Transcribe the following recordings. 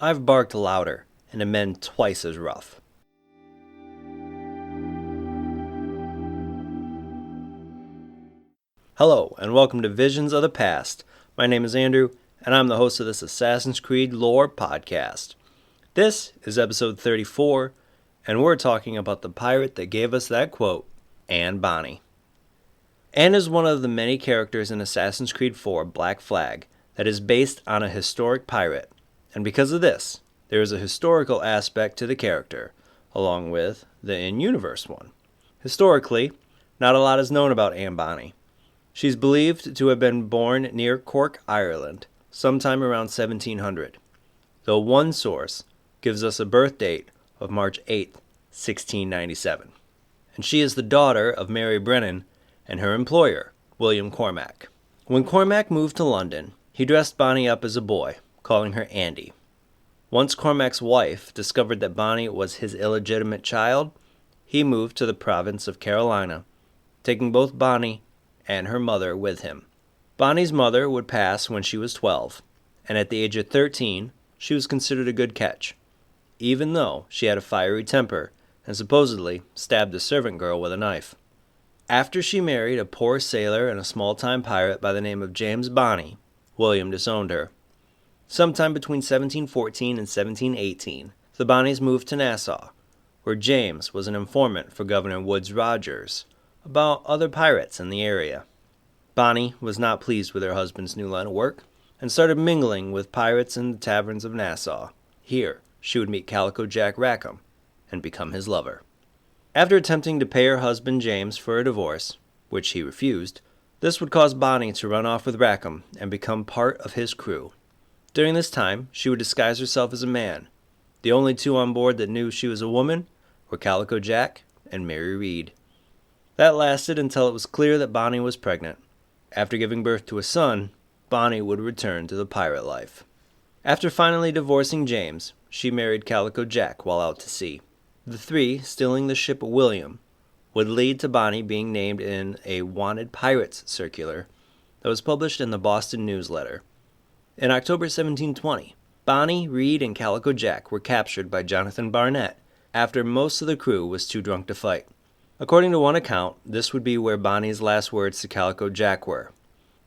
I've barked louder, and am men twice as rough. Hello, and welcome to Visions of the Past. My name is Andrew, and I'm the host of this Assassin's Creed lore podcast. This is episode 34, and we're talking about the pirate that gave us that quote, Anne Bonny. Anne is one of the many characters in Assassin's Creed 4 Black Flag that is based on a historic pirate, and because of this, there is a historical aspect to the character, along with the in-universe one. Historically, not a lot is known about Anne Bonny. She's believed to have been born near Cork, Ireland, sometime around 1700, though one source gives us a birth date of March 8, 1697. And she is the daughter of Mary Brennan and her employer, William Cormac. When Cormac moved to London, he dressed Bonny up as a boy, calling her Andy. Once Cormac's wife discovered that Bonny was his illegitimate child, he moved to the province of Carolina, taking both Bonny and her mother with him. Bonny's mother would pass when she was 12, and at the age of 13, she was considered a good catch, even though she had a fiery temper and supposedly stabbed a servant girl with a knife. After she married a poor sailor and a small-time pirate by the name of James Bonny, William disowned her. Sometime between 1714 and 1718, the Bonnies moved to Nassau, where James was an informant for Governor Woodes Rogers about other pirates in the area. Bonny was not pleased with her husband's new line of work and started mingling with pirates in the taverns of Nassau. Here, she would meet Calico Jack Rackham and become his lover. After attempting to pay her husband James for a divorce, which he refused, this would cause Bonny to run off with Rackham and become part of his crew. During this time, she would disguise herself as a man. The only two on board that knew she was a woman were Calico Jack and Mary Read. That lasted until it was clear that Bonny was pregnant. After giving birth to a son, Bonny would return to the pirate life. After finally divorcing James, she married Calico Jack while out to sea. The three, stealing the ship William, would lead to Bonny being named in a wanted pirates circular that was published in the Boston Newsletter. In October 1720, Bonny, Read, and Calico Jack were captured by Jonathan Barnett after most of the crew was too drunk to fight. According to one account, this would be where Bonny's last words to Calico Jack were,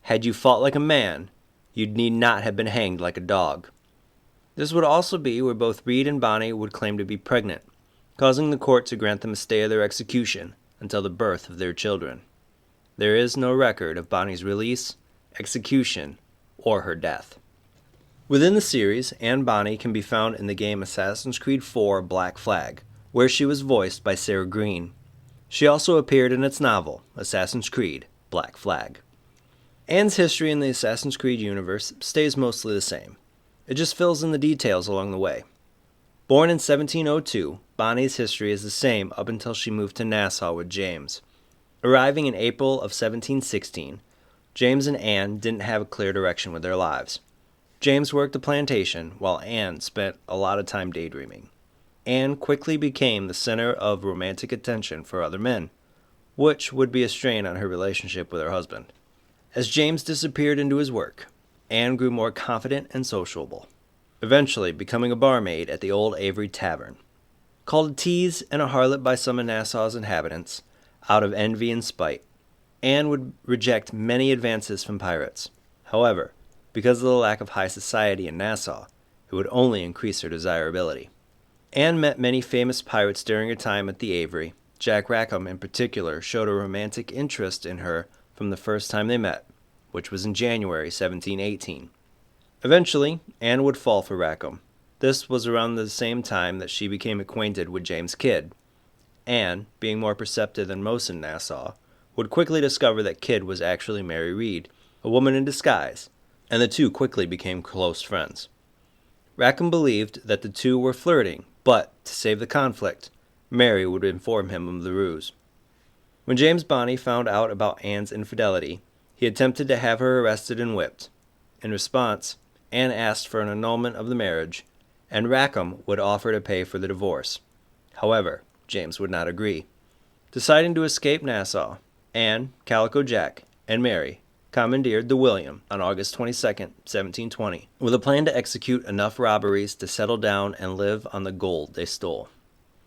"Had you fought like a man, you need not have been hanged like a dog." This would also be where both Read and Bonny would claim to be pregnant, causing the court to grant them a stay of their execution until the birth of their children. There is no record of Bonny's release, execution, or her death. Within the series, Anne Bonny can be found in the game Assassin's Creed 4 Black Flag, where she was voiced by Sarah Green. She also appeared in its novel, Assassin's Creed Black Flag. Anne's history in the Assassin's Creed universe stays mostly the same. It just fills in the details along the way. Born in 1702, Bonny's history is the same up until she moved to Nassau with James. Arriving in April of 1716, James and Anne didn't have a clear direction with their lives. James worked a plantation, while Anne spent a lot of time daydreaming. Anne quickly became the center of romantic attention for other men, which would be a strain on her relationship with her husband. As James disappeared into his work, Anne grew more confident and sociable, eventually becoming a barmaid at the Old Avery Tavern. Called a tease and a harlot by some of Nassau's inhabitants, out of envy and spite, Anne would reject many advances from pirates. However, because of the lack of high society in Nassau, it would only increase her desirability. Anne met many famous pirates during her time at the Avery. Jack Rackham, in particular, showed a romantic interest in her from the first time they met, which was in January 1718. Eventually, Anne would fall for Rackham. This was around the same time that she became acquainted with James Kidd. Anne, being more perceptive than most in Nassau, would quickly discover that Kidd was actually Mary Read, a woman in disguise, and the two quickly became close friends. Rackham believed that the two were flirting, but, to save the conflict, Mary would inform him of the ruse. When James Bonny found out about Anne's infidelity, he attempted to have her arrested and whipped. In response, Anne asked for an annulment of the marriage, and Rackham would offer to pay for the divorce. However, James would not agree. Deciding to escape Nassau, Anne, Calico Jack, and Mary commandeered the William on August 22, 1720, with a plan to execute enough robberies to settle down and live on the gold they stole.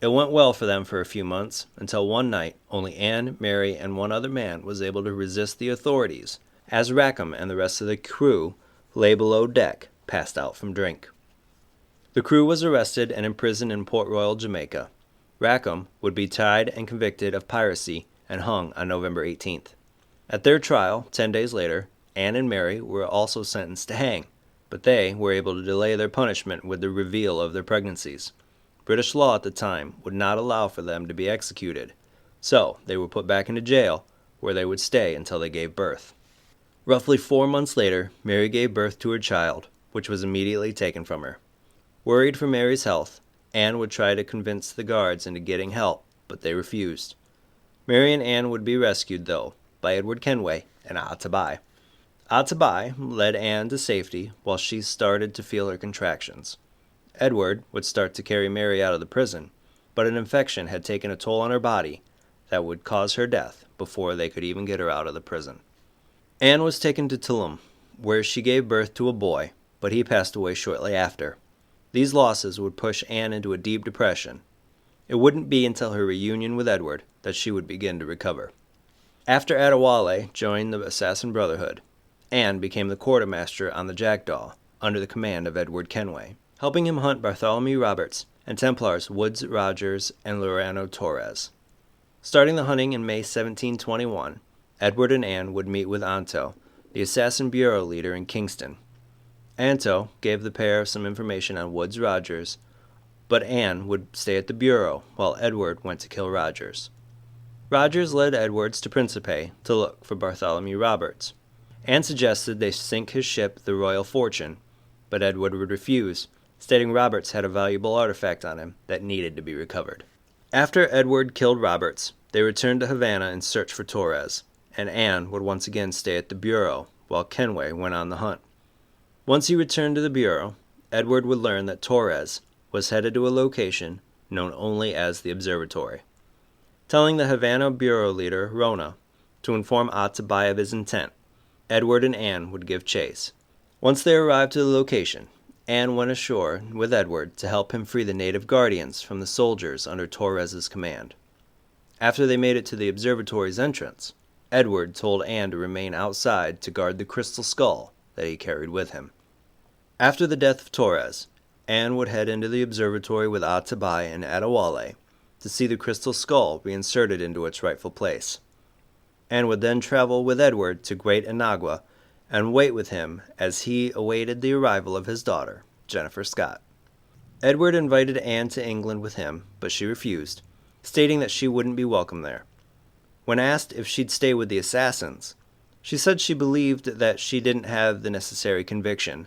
It went well for them for a few months, until one night only Anne, Mary, and one other man was able to resist the authorities, as Rackham and the rest of the crew lay below deck, passed out from drink. The crew was arrested and imprisoned in Port Royal, Jamaica. Rackham would be tried and convicted of piracy and hung on November 18th. At their trial, 10 days later, Anne and Mary were also sentenced to hang, but they were able to delay their punishment with the reveal of their pregnancies. British law at the time would not allow for them to be executed, so they were put back into jail, where they would stay until they gave birth. Roughly 4 months later, Mary gave birth to her child, which was immediately taken from her. Worried for Mary's health, Anne would try to convince the guards into getting help, but they refused. Mary and Anne would be rescued, though, by Edward Kenway and Atabai. Atabai led Anne to safety while she started to feel her contractions. Edward would start to carry Mary out of the prison, but an infection had taken a toll on her body that would cause her death before they could even get her out of the prison. Anne was taken to Tulum, where she gave birth to a boy, but he passed away shortly after. These losses would push Anne into a deep depression. It wouldn't be until her reunion with Edward that she would begin to recover. After Adewale joined the assassin brotherhood, Anne became the quartermaster on the Jackdaw under the command of Edward Kenway, helping him hunt Bartholomew Roberts and Templars Woodes Rogers and Lorano Torres. Starting the hunting in May 1721, Edward and Anne would meet with Anto, the assassin bureau leader in Kingston. Anto gave the pair some information on Woodes Rogers, but Anne would stay at the bureau while Edward went to kill Rogers. Rogers led Edwards to Principe to look for Bartholomew Roberts. Anne suggested they sink his ship, the Royal Fortune, but Edward would refuse, stating Roberts had a valuable artifact on him that needed to be recovered. After Edward killed Roberts, they returned to Havana in search for Torres, and Anne would once again stay at the bureau while Kenway went on the hunt. Once he returned to the bureau, Edward would learn that Torres was headed to a location known only as the Observatory. Telling the Havana bureau leader, Rona, to inform Atabai of his intent, Edward and Anne would give chase. Once they arrived to the location, Anne went ashore with Edward to help him free the native guardians from the soldiers under Torres's command. After they made it to the observatory's entrance, Edward told Anne to remain outside to guard the crystal skull that he carried with him. After the death of Torres, Anne would head into the observatory with Atabai and Adewale to see the crystal skull reinserted into its rightful place. Anne would then travel with Edward to Great Inagua and wait with him as he awaited the arrival of his daughter, Jennifer Scott. Edward invited Anne to England with him, but she refused, stating that she wouldn't be welcome there. When asked if she'd stay with the assassins, she said she believed that she didn't have the necessary conviction,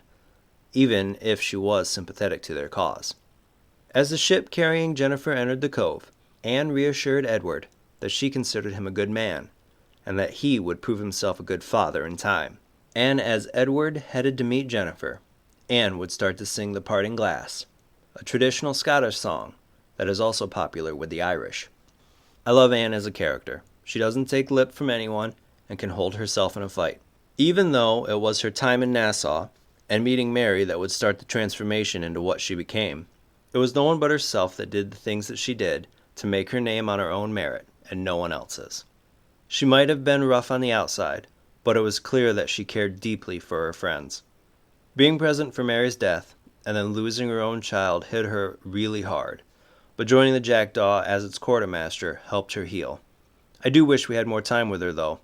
even if she was sympathetic to their cause. As the ship carrying Jennifer entered the cove, Anne reassured Edward that she considered him a good man, and that he would prove himself a good father in time. And as Edward headed to meet Jennifer, Anne would start to sing the Parting Glass, a traditional Scottish song that is also popular with the Irish. I love Anne as a character. She doesn't take lip from anyone and can hold herself in a fight. Even though it was her time in Nassau and meeting Mary that would start the transformation into what she became, it was no one but herself that did the things that she did to make her name on her own merit and no one else's. She might have been rough on the outside, but it was clear that she cared deeply for her friends. Being present for Mary's death and then losing her own child hit her really hard, but joining the Jackdaw as its quartermaster helped her heal. I do wish we had more time with her, though.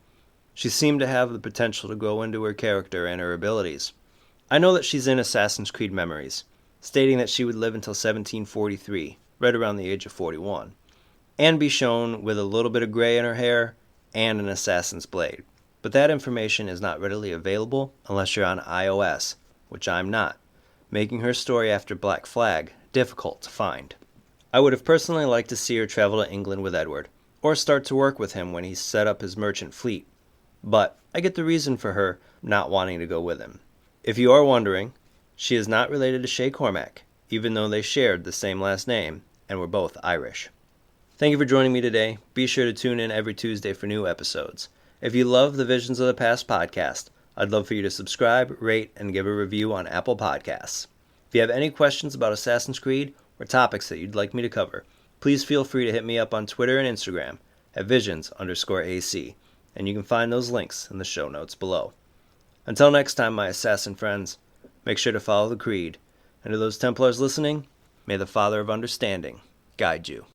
She seemed to have the potential to grow into her character and her abilities. I know that she's in Assassin's Creed Memories, stating that she would live until 1743, right around the age of 41, and be shown with a little bit of gray in her hair and an assassin's blade. But that information is not readily available unless you're on iOS, which I'm not, making her story after Black Flag difficult to find. I would have personally liked to see her travel to England with Edward, or start to work with him when he set up his merchant fleet, but I get the reason for her not wanting to go with him. If you are wondering, she is not related to Shay Cormac, even though they shared the same last name and were both Irish. Thank you for joining me today. Be sure to tune in every Tuesday for new episodes. If you love the Visions of the Past podcast, I'd love for you to subscribe, rate, and give a review on Apple Podcasts. If you have any questions about Assassin's Creed or topics that you'd like me to cover, please feel free to hit me up on Twitter and Instagram at visions_AC, and you can find those links in the show notes below. Until next time, my assassin friends, make sure to follow the creed, and to those Templars listening, may the Father of Understanding guide you.